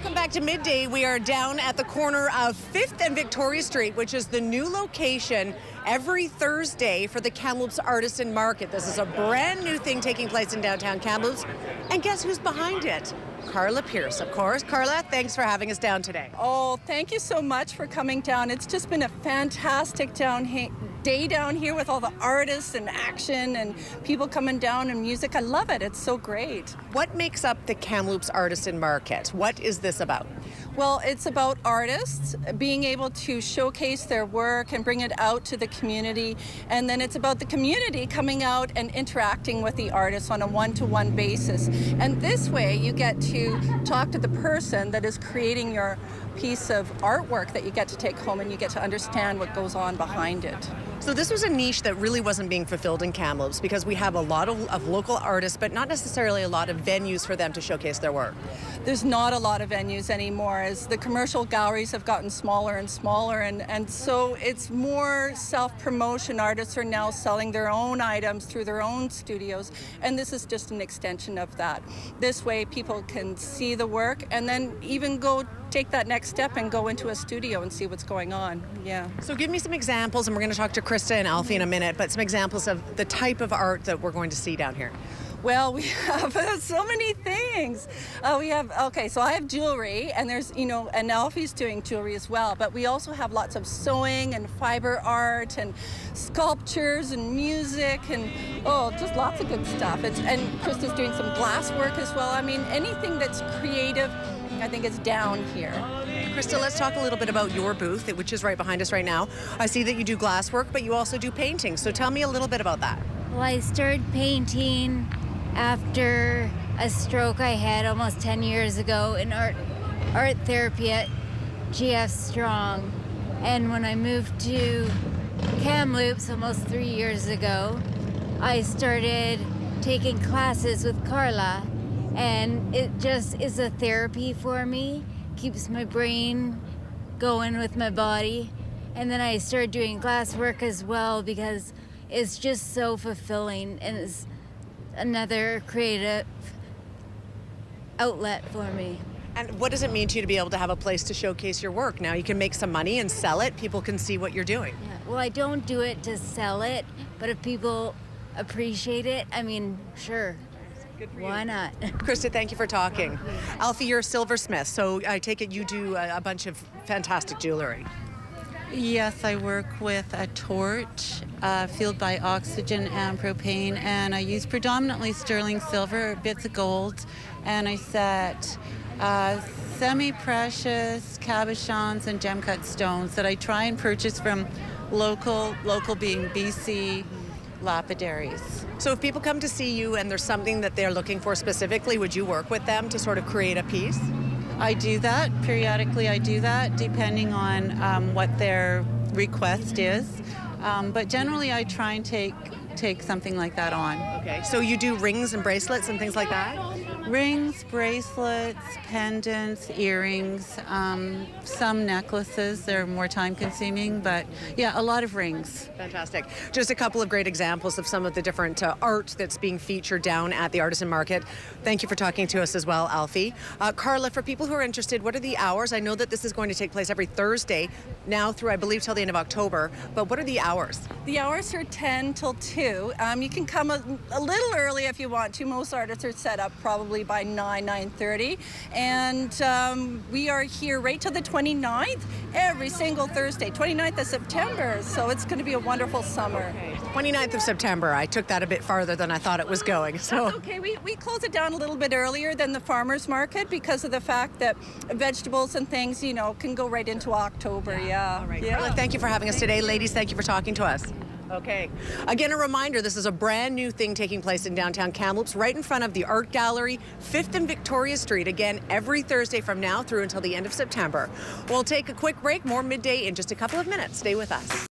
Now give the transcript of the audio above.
Welcome back to Midday. We are down at the corner of 5th and Victoria Street, which is the new location every Thursday for the Kamloops Artisan Market. This is a brand new thing taking place in downtown Kamloops. And guess who's behind it? Carla Pierce, of course. Carla, thanks for having us down today. Oh, thank you so much for coming down. It's just been a fantastic day down here with all the artists and action and people coming down and music. I love it. It's so great. What makes up the Kamloops Artisan Market? What is this about? Well, it's about artists being able to showcase their work and bring it out to the community. And then it's about the community coming out and interacting with the artists on a one-to-one basis. And this way you get to talk to the person that is creating your piece of artwork that you get to take home, and you get to understand what goes on behind it. So this was a niche that really wasn't being fulfilled in Kamloops because we have a lot of local artists, but not necessarily a lot of venues for them to showcase their work. There's not a lot of venues anymore as the commercial galleries have gotten smaller and smaller, and so it's more self-promotion. Artists are now selling their own items through their own studios, and this is just an extension of that. This way people can see the work and then even go take that next step and go into a studio and see what's going on. Yeah. So give me some examples, and we're going to talk to Krista and Alfie in a minute, but some examples of the type of art that we're going to see down here. Well, we have so many things. So I have jewelry, and there's, and Alfie's doing jewelry as well, but we also have lots of sewing and fiber art and sculptures and music and, just lots of good stuff. And Krista's doing some glass work as well. I mean, anything that's creative, I think it's down here. Krista, let's talk a little bit about your booth, which is right behind us right now. I see that you do glass work, but you also do painting. So tell me a little bit about that. Well, I started painting after a stroke I had almost 10 years ago in art therapy at GF Strong. And when I moved to Kamloops almost 3 years ago, I started taking classes with Carla. And it just is a therapy for me, keeps my brain going with my body. And then I started doing glass work as well because it's just so fulfilling, and it's another creative outlet for me. And what does it mean to you to be able to have a place to showcase your work? Now you can make some money and sell it. People can see what you're doing. Yeah. Well, I don't do it to sell it, but if people appreciate it, I mean, sure. Why not? Krista, thank you for talking. Alfie, you're a silversmith, so I take it you do a bunch of fantastic jewelry. Yes, I work with a torch, fueled by oxygen and propane, and I use predominantly sterling silver, bits of gold, and I set semi-precious cabochons and gem-cut stones that I try and purchase from local being BC lapidaries. So if people come to see you and there's something that they're looking for specifically, would you work with them to sort of create a piece? I do that. Periodically I do that, depending on what their request is. But generally I try and take something like that on. Okay, so you do rings and bracelets and things like that? Rings, bracelets, pendants, earrings, some necklaces. They're more time consuming, but yeah, a lot of rings. Fantastic. Just a couple of great examples of some of the different art that's being featured down at the Artisan Market. Thank you for talking to us as well, Alfie. Carla, for people who are interested, what are the hours? I know that this is going to take place every Thursday now through, I believe, till the end of October, but what are the hours? The hours are 10 till 2. You can come a little early if you want to. Most artists are set up probably by 9:30. And we are here right till the 29th, every single Thursday, 29th of September. So it's going to be a wonderful summer. 29th of September. I took that a bit farther than I thought it was going. So that's okay. We close it down a little bit earlier than the farmers market because of the fact that vegetables and things, can go right into October. Yeah. All right. Yeah. Carla, thank you for having us today. Ladies, thank you for talking to us. Okay. Again, a reminder, this is a brand new thing taking place in downtown Kamloops, right in front of the Art Gallery, 5th and Victoria Street. Again, every Thursday from now through until the end of September. We'll take a quick break. More Midday in just a couple of minutes. Stay with us.